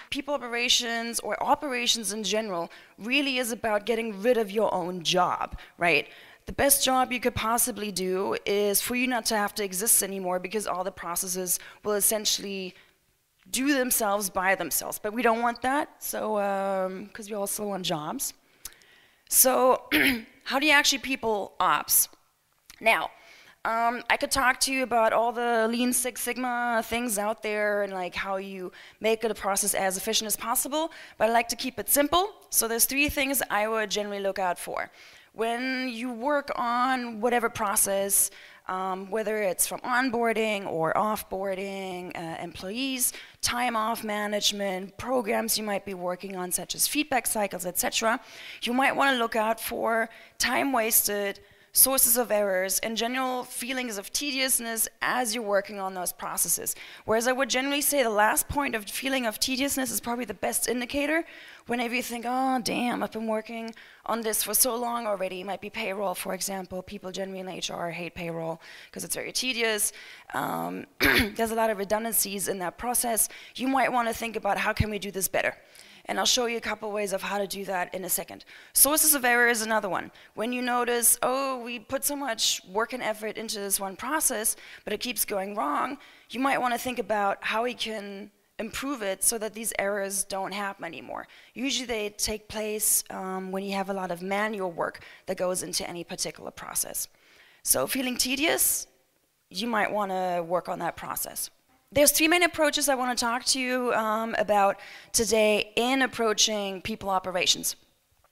People operations or operations in general really is about getting rid of your own job, right? The best job you could possibly do is for you not to have to exist anymore, because all the processes will essentially do themselves by themselves. But we don't want that, so because we also want jobs. So how do you actually people ops? Now, I could talk to you about all the Lean Six Sigma things out there and like how you make a process as efficient as possible, but I like to keep it simple. So there's 3 things I would generally look out for. When you work on whatever process, whether it's from onboarding or offboarding employees, time off management, programs you might be working on such as feedback cycles, etc., you might want to look out for time wasted, sources of errors, and general feelings of tediousness as you're working on those processes. Whereas I would generally say the last point of feeling of tediousness is probably the best indicator. Whenever you think, oh damn, I've been working on this for so long already. It might be payroll, for example. People generally in HR hate payroll because it's very tedious. There's a lot of redundancies in that process. You might want to think about how can we do this better. And I'll show you a couple ways of how to do that in a second. Sources of error is another one. When you notice, oh, we put so much work and effort into this one process, but it keeps going wrong, you might want to think about how we can improve it so that these errors don't happen anymore. Usually they take place when you have a lot of manual work that goes into any particular process. So feeling tedious, you might want to work on that process. There's 3 main approaches I want to talk to you about today in approaching people operations.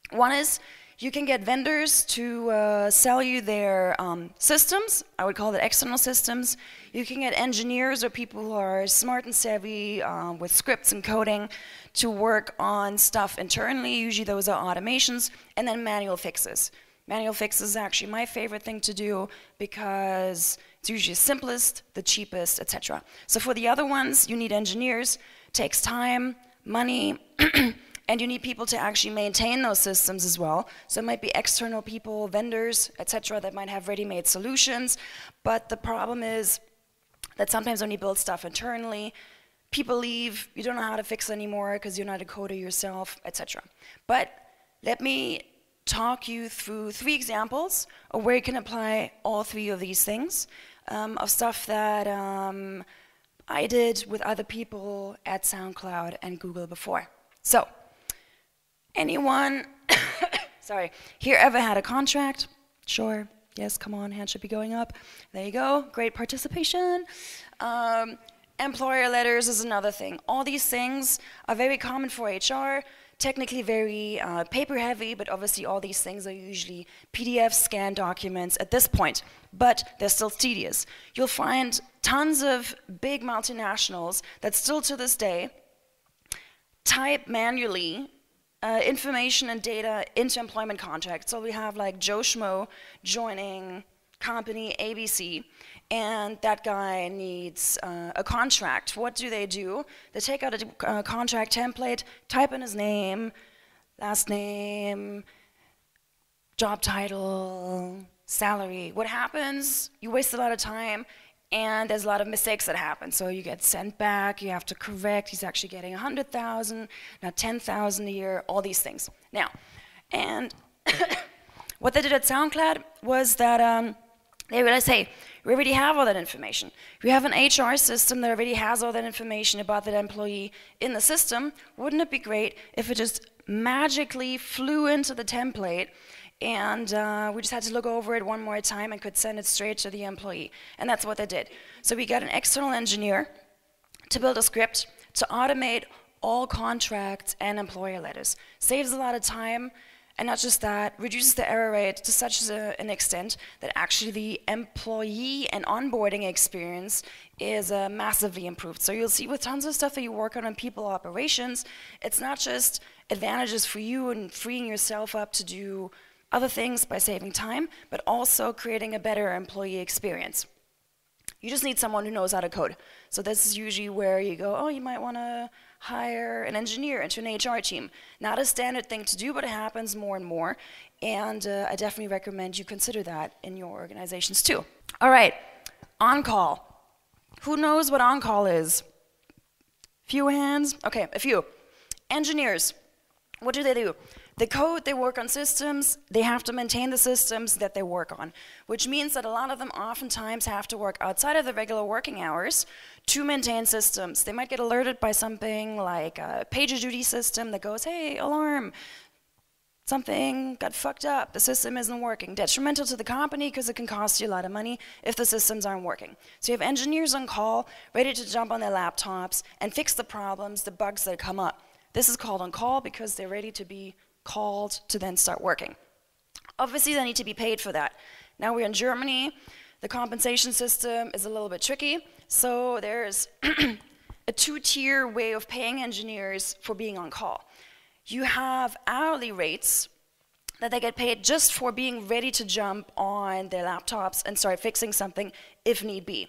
One is you can get vendors to sell you their systems. I would call it external systems. You can get engineers or people who are smart and savvy with scripts and coding to work on stuff internally. Usually those are automations, and then manual fixes. Manual fixes is actually my favorite thing to do because it's usually the simplest, the cheapest, etc. So for the other ones, you need engineers. It takes time, money, and you need people to actually maintain those systems as well. So it might be external people, vendors, etc. that might have ready-made solutions. But the problem is that sometimes when you build stuff internally, people leave, you don't know how to fix anymore because you're not a coder yourself, etc. But let me talk you through 3 examples of where you can apply all 3 of these things, of stuff that I did with other people at SoundCloud and Google before. So, anyone sorry, here ever had a contract? Sure, yes, come on, hand should be going up. There you go, great participation. Employer letters is another thing. All these things are very common for HR, technically very paper heavy, but obviously all these things are usually PDF scanned documents at this point, but they're still tedious. You'll find tons of big multinationals that still to this day type manually information and data into employment contracts. So we have like Joe Schmo joining company ABC, and that guy needs a contract. What do? They take out a contract template, type in his name, last name, job title, salary. What happens? You waste a lot of time, and there's a lot of mistakes that happen. So you get sent back, you have to correct, he's actually getting 100,000, not 10,000 a year, all these things. Now, and what they did at SoundCloud was that they realized, hey, we already have all that information. We have an HR system that already has all that information about that employee in the system. Wouldn't it be great if it just magically flew into the template and we just had to look over it one more time and could send it straight to the employee? And that's what they did. So we got an external engineer to build a script to automate all contracts and employer letters. Saves a lot of time. And not just that, reduces the error rate to such an extent that actually the employee and onboarding experience is massively improved. So you'll see with tons of stuff that you work on people operations, it's not just advantages for you and freeing yourself up to do other things by saving time, but also creating a better employee experience. You just need someone who knows how to code. So this is usually where you go, oh, you might want to hire an engineer into an HR team. Not a standard thing to do, but it happens more and more. And I definitely recommend you consider that in your organizations too. All right, on-call. Who knows what on-call is? Few hands? Okay, a few. Engineers, what do? They code, they work on systems, they have to maintain the systems that they work on, which means that a lot of them oftentimes have to work outside of the regular working hours to maintain systems. They might get alerted by something like a PagerDuty system that goes, hey, alarm, something got fucked up, the system isn't working. Detrimental to the company because it can cost you a lot of money if the systems aren't working. So you have engineers on call, ready to jump on their laptops and fix the problems, the bugs that come up. This is called on call because they're ready to be called to then start working. Obviously, they need to be paid for that. Now we're in Germany. The compensation system is a little bit tricky. So there's a two-tier way of paying engineers for being on call. You have hourly rates that they get paid just for being ready to jump on their laptops and start fixing something if need be.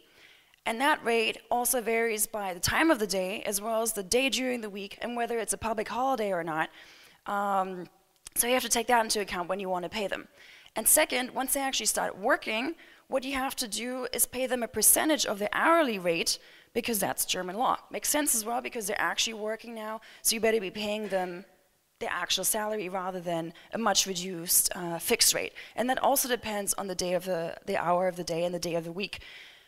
And that rate also varies by the time of the day as well as the day during the week and whether it's a public holiday or not. So you have to take that into account when you want to pay them. And second, once they actually start working, what you have to do is pay them a percentage of their hourly rate because that's German law. Makes sense as well because they're actually working now, so you better be paying them the actual salary rather than a much reduced fixed rate. And that also depends on the day of the hour of the day and the day of the week.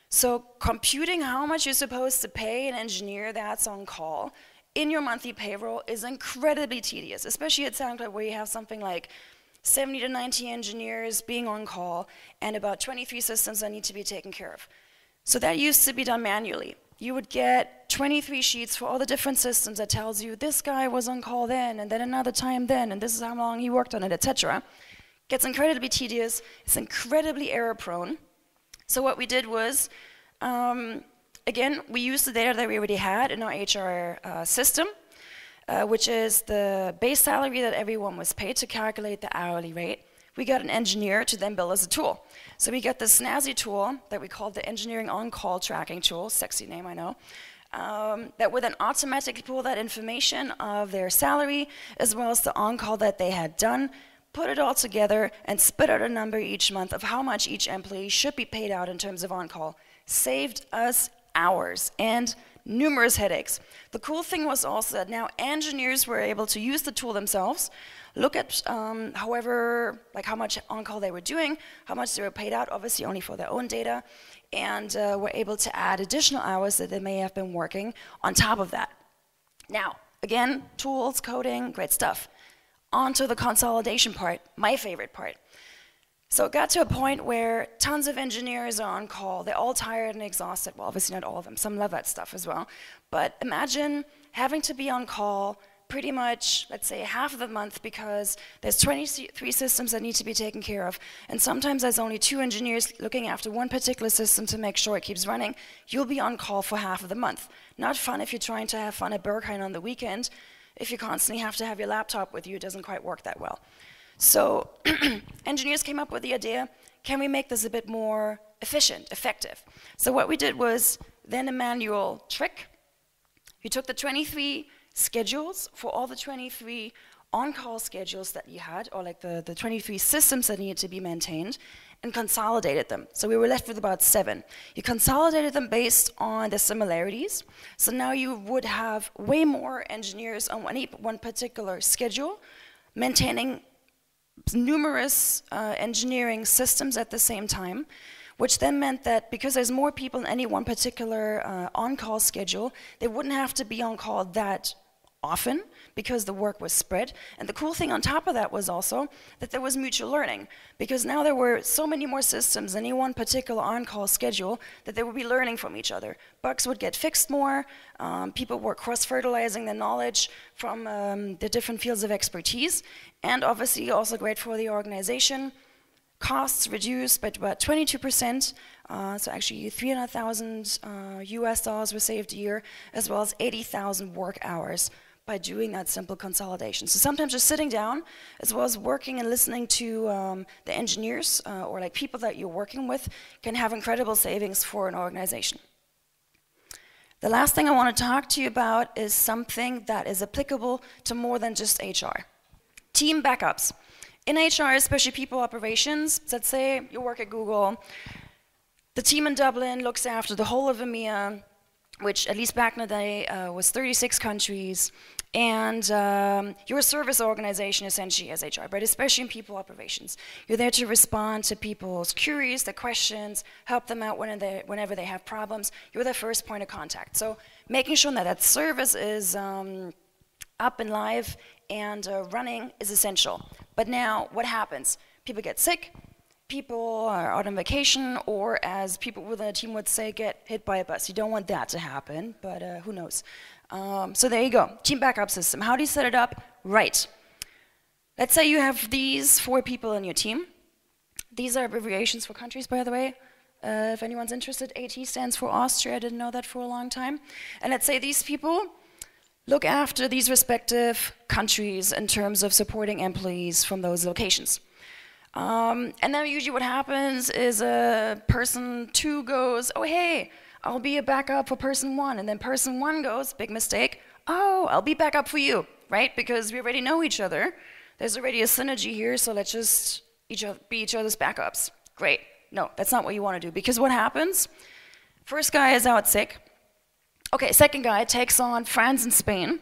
So computing how much you're supposed to pay an engineer that's on call in your monthly payroll is incredibly tedious, especially at Soundcloud where you have something like 70 to 90 engineers being on call and about 23 systems that need to be taken care of. So that used to be done manually. You would get 23 sheets for all the different systems that tells you this guy was on call then and then another time then and this is how long he worked on it, etc. Gets incredibly tedious, it's incredibly error prone. So what we did was, again, we used the data that we already had in our HR system, which is the base salary that everyone was paid to calculate the hourly rate. We got an engineer to then build us a tool. So we got this snazzy tool that we called the Engineering On-Call Tracking Tool, sexy name, I know, that would then automatically pull that information of their salary as well as the on-call that they had done, put it all together, and spit out a number each month of how much each employee should be paid out in terms of on-call. Saved us hours and numerous headaches. The cool thing was also that now engineers were able to use the tool themselves, look at how much on-call they were doing, how much they were paid out, obviously only for their own data, and were able to add additional hours that they may have been working on top of that. Now, again, tools, coding, great stuff. On to the consolidation part, my favorite part. So it got to a point where tons of engineers are on call. They're all tired and exhausted. Well, obviously not all of them. Some love that stuff as well. But imagine having to be on call pretty much, let's say, half of the month because there's 23 systems that need to be taken care of. And sometimes there's only 2 engineers looking after one particular system to make sure it keeps running. You'll be on call for half of the month. Not fun if you're trying to have fun at Berghain on the weekend. If you constantly have to have your laptop with you, it doesn't quite work that well. So engineers came up with the idea, can we make this a bit more efficient, effective? So what we did was then a manual trick. You took the 23 schedules for all the 23 on-call schedules that you had, or like the 23 systems that needed to be maintained, and consolidated them. So we were left with about 7. You consolidated them based on the similarities. So now you would have way more engineers on one particular schedule, maintaining numerous engineering systems at the same time, which then meant that because there's more people in any one particular on-call schedule, they wouldn't have to be on call that often because the work was spread. And the cool thing on top of that was also that there was mutual learning, because now there were so many more systems in any one particular on-call schedule that they would be learning from each other. Bugs would get fixed more, people were cross-fertilizing their knowledge from the different fields of expertise, and obviously also great for the organization. Costs reduced by about 22%, so actually 300,000 US dollars were saved a year, as well as 80,000 work hours by doing that simple consolidation. So sometimes just sitting down, as well as working and listening to the engineers or like people that you're working with, can have incredible savings for an organization. The last thing I want to talk to you about is something that is applicable to more than just HR. Team backups. In HR, especially people operations, let's say you work at Google, the team in Dublin looks after the whole of EMEA, which at least back in the day was 36 countries, and you're a service organization essentially as HR, but especially in people operations. You're there to respond to people's queries, their questions, help them out whenever they have problems. You're the first point of contact. So making sure that that service is up and live and running is essential. But now what happens? People get sick, people are out on vacation, or as people within a team would say, get hit by a bus. You don't want that to happen, but who knows. So there you go, team backup system. How do you set it up? Right. Let's say you have these 4 people in your team. These are abbreviations for countries, by the way. If anyone's interested, AT stands for Austria. I didn't know that for a long time. And let's say these people look after these respective countries in terms of supporting employees from those locations. And then usually what happens is person 2 goes, oh hey, I'll be a backup for person 1. And then person 1 goes, big mistake, oh, I'll be backup for you, right? Because we already know each other. There's already a synergy here, so let's just be each other's backups. Great. No, that's not what you want to do. Because what happens? First guy is out sick. Okay, second guy takes on France and Spain.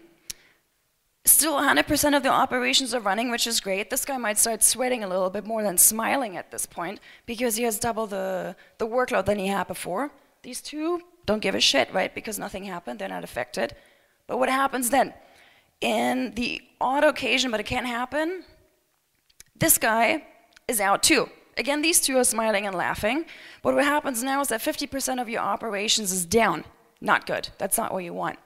Still 100% of the operations are running, which is great. This guy might start sweating a little bit more than smiling at this point because he has double the workload than he had before. These 2 don't give a shit, right? Because nothing happened, they're not affected. But what happens then? In the odd occasion, but it can happen, this guy is out too. Again, these 2 are smiling and laughing. But what happens now is that 50% of your operations is down. Not good. That's not what you want.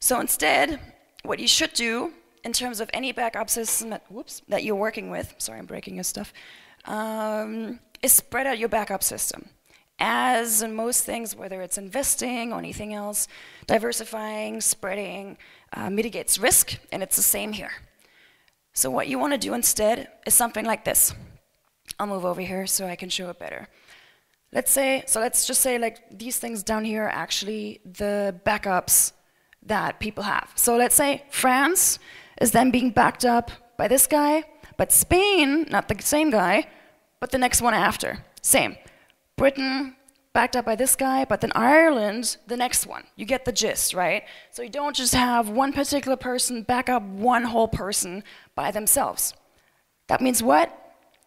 So instead, what you should do in terms of any backup system that you're working with, sorry, I'm breaking your stuff, is spread out your backup system. As in most things, whether it's investing or anything else, diversifying, spreading, mitigates risk, and it's the same here. So what you want to do instead is something like this. I'll move over here so I can show it better. Let's just say like these things down here are actually the backups that people have. So let's say France is then being backed up by this guy, but Spain, not the same guy, but the next one after, same. Britain, backed up by this guy, but then Ireland, the next one. You get the gist, right? So you don't just have one particular person back up one whole person by themselves. That means what?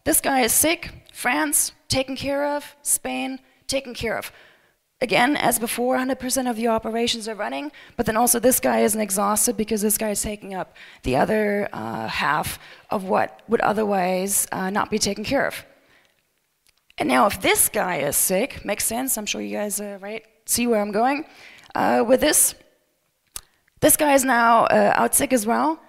This guy is sick, France, taken care of, Spain, taken care of. Again, as before, 100% of your operations are running, but then also this guy isn't exhausted because this guy is taking up the other half of what would otherwise not be taken care of. And now if this guy is sick, makes sense, I'm sure you guys see where I'm going with this. This guy is now out sick as well.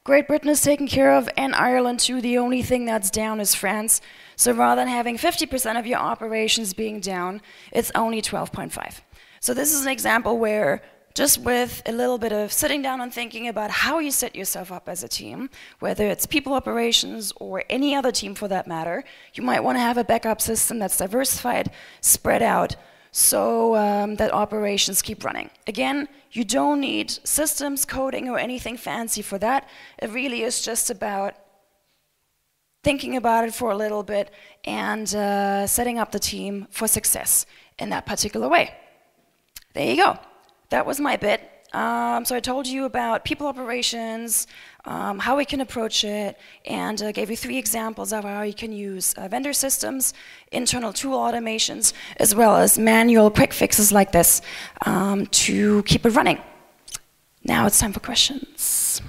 Great Britain is taken care of, and Ireland too. The only thing that's down is France. So rather than having 50% of your operations being down, it's only 12.5. So this is an example where just with a little bit of sitting down and thinking about how you set yourself up as a team, whether it's people operations or any other team for that matter, you might want to have a backup system that's diversified, spread out, so that operations keep running. Again, you don't need systems, coding, or anything fancy for that. It really is just about thinking about it for a little bit and setting up the team for success in that particular way. There you go. That was my bit. So I told you about people operations, how we can approach it, and gave you 3 examples of how you can use vendor systems, internal tool automations, as well as manual quick fixes like this to keep it running. Now it's time for questions.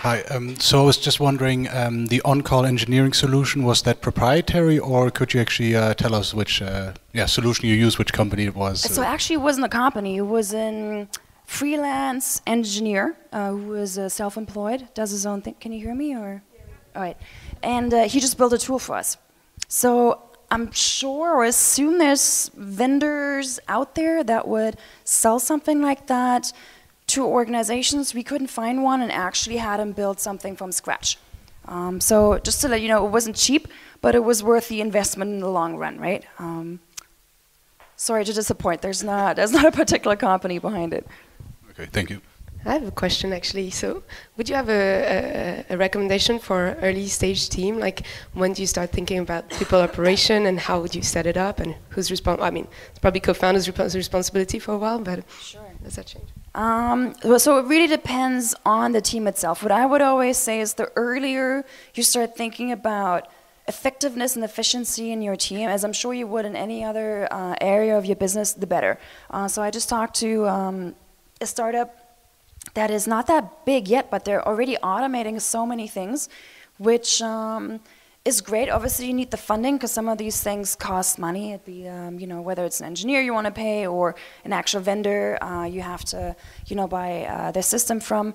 Hi, so I was just wondering, the Oncall Engineering solution, was that proprietary, or could you actually tell us which solution you used, which company it was? So actually it wasn't a company, it was a freelance engineer who is self-employed, does his own thing. Can you hear me? Or? Yeah. All right. And he just built a tool for us. So I'm sure or assume there's vendors out there that would sell something like that to organizations. We couldn't find one and actually had him build something from scratch. So just to let you know, it wasn't cheap, but it was worth the investment in the long run, right? Sorry to disappoint, there's not a particular company behind it. Okay, thank you. I have a question actually. So, would you have a recommendation for early stage team? Like, when do you start thinking about people operation, and how would you set it up, and who's responsible? I mean, it's probably co-founder's responsibility for a while, but sure. Does that change? Well, so it really depends on the team itself. What I would always say is the earlier you start thinking about effectiveness and efficiency in your team, as I'm sure you would in any other area of your business, the better. So I just talked to a startup that is not that big yet, but they're already automating so many things, which is great. Obviously, you need the funding because some of these things cost money. It'd be, you know, whether it's an engineer you want to pay or an actual vendor you have to, you know, buy their system from.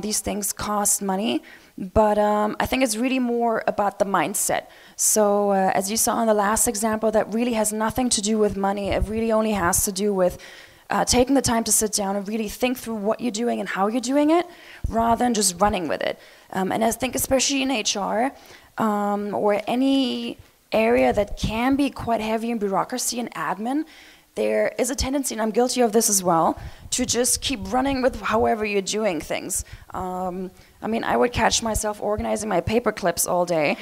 These things cost money, but I think it's really more about the mindset. So as you saw in the last example, that really has nothing to do with money. It really only has to do with taking the time to sit down and really think through what you're doing and how you're doing it, rather than just running with it. And I think especially in HR, or any area that can be quite heavy in bureaucracy and admin, there is a tendency, and I'm guilty of this as well, to just keep running with however you're doing things. I mean, I would catch myself organizing my paper clips all day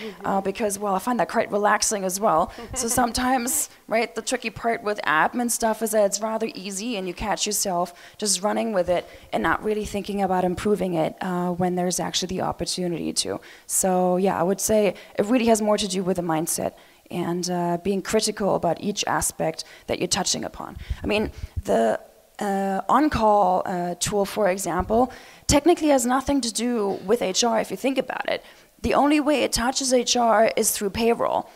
because, well, I find that quite relaxing as well. So sometimes, right, the tricky part with admin stuff is that it's rather easy and you catch yourself just running with it and not really thinking about improving it when there's actually the opportunity to. So yeah, I would say it really has more to do with the mindset and being critical about each aspect that you're touching upon. I mean, the on-call tool, for example, technically has nothing to do with HR if you think about it. The only way it touches HR is through payroll,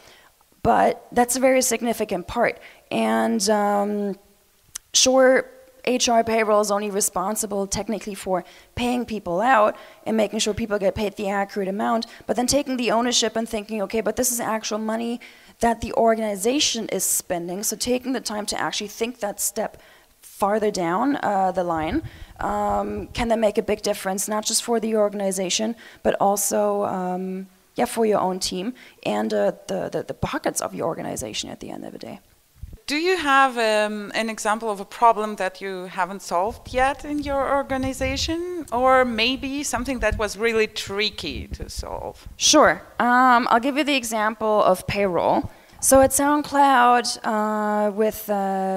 but that's a very significant part. And sure, HR payroll is only responsible technically for paying people out and making sure people get paid the accurate amount, but then taking the ownership and thinking, okay, but this is actual money that the organization is spending, so taking the time to actually think that step farther down the line can then make a big difference, not just for the organization, but also yeah, for your own team and the pockets of your organization at the end of the day. Do you have an example of a problem that you haven't solved yet in your organization, or maybe something that was really tricky to solve? Sure. I'll give you the example of payroll. So at SoundCloud, with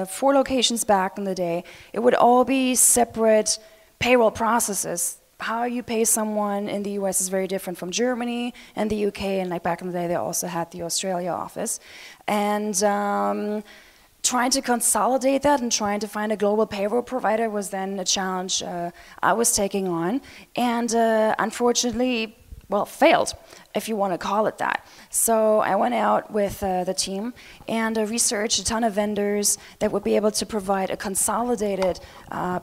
4 locations back in the day, it would all be separate payroll processes. How you pay someone in the US is very different from Germany and the UK, and like back in the day they also had the Australia office. And trying to consolidate that and trying to find a global payroll provider was then a challenge I was taking on, and unfortunately, well, failed, if you want to call it that. So I went out with the team and researched a ton of vendors that would be able to provide a consolidated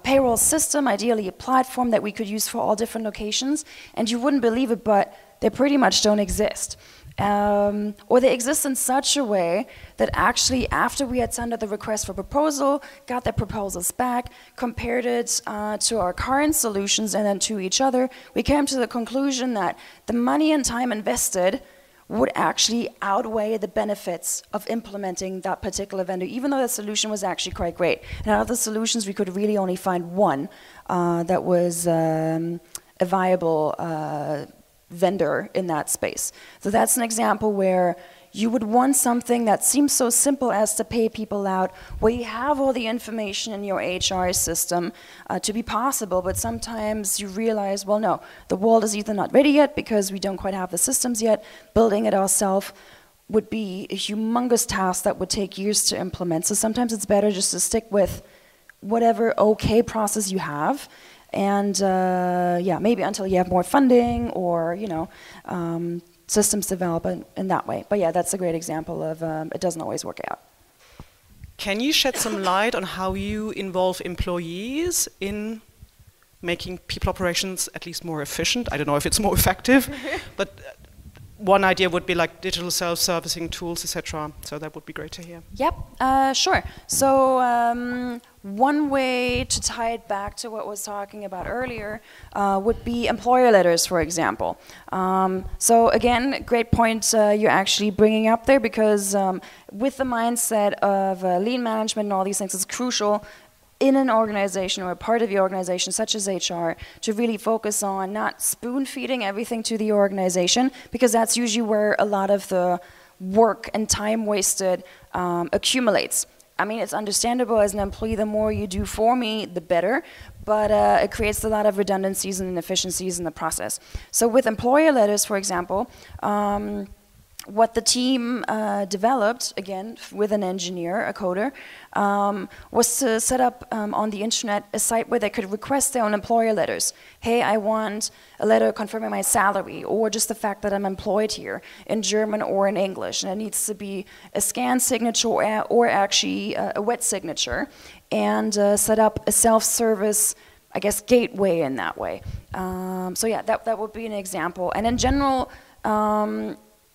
payroll system, ideally a platform that we could use for all different locations. And you wouldn't believe it, but they pretty much don't exist. Or they exist in such a way that actually after we had sent out the request for proposal, got the proposals back, compared it to our current solutions and then to each other, we came to the conclusion that the money and time invested would actually outweigh the benefits of implementing that particular vendor, even though the solution was actually quite great. And out of the solutions, we could really only find one that was a viable vendor in that space. So that's an example where you would want something that seems so simple as to pay people out, where you have all the information in your HR system to be possible, but sometimes you realize, well, no, the world is either not ready yet because we don't quite have the systems yet. Building it ourselves would be a humongous task that would take years to implement. So sometimes it's better just to stick with whatever okay process you have, and yeah, maybe until you have more funding or, you know, systems development in that way. But yeah, that's a great example of it doesn't always work out. Can you shed some light on how you involve employees in making people operations at least more efficient? I don't know if it's more effective, but one idea would be like digital self-servicing tools, etc. So that would be great to hear. Yep, sure. So one way to tie it back to what I was talking about earlier would be employer letters, for example. So again, great point you're actually bringing up there, because with the mindset of lean management and all these things, it's crucial in an organization or a part of the organization, such as HR, to really focus on not spoon-feeding everything to the organization, because that's usually where a lot of the work and time wasted accumulates. I mean, it's understandable as an employee, the more you do for me, the better, but it creates a lot of redundancies and inefficiencies in the process. So with employer letters, for example, what the team developed, again, with an engineer, a coder, was to set up on the internet a site where they could request their own employer letters. Hey, I want a letter confirming my salary, or just the fact that I'm employed here, in German or in English. And it needs to be a scanned signature or actually a wet signature, and set up a self-service, I guess, gateway in that way. So yeah, that would be an example. And in general,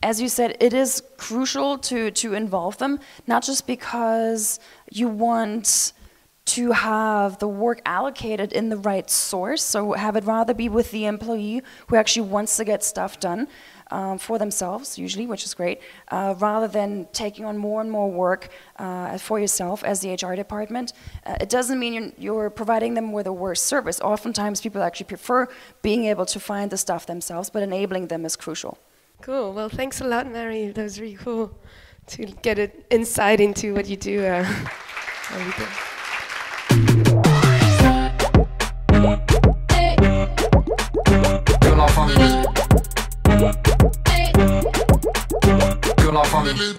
as you said, it is crucial to involve them, not just because you want to have the work allocated in the right source, so have it rather be with the employee who actually wants to get stuff done for themselves, usually, which is great, rather than taking on more and more work for yourself as the HR department. It doesn't mean you're providing them with a worse service. Oftentimes people actually prefer being able to find the stuff themselves, but enabling them is crucial. Cool. Well, thanks a lot, Marie. That was really cool to get an insight into what you do. Que la famille.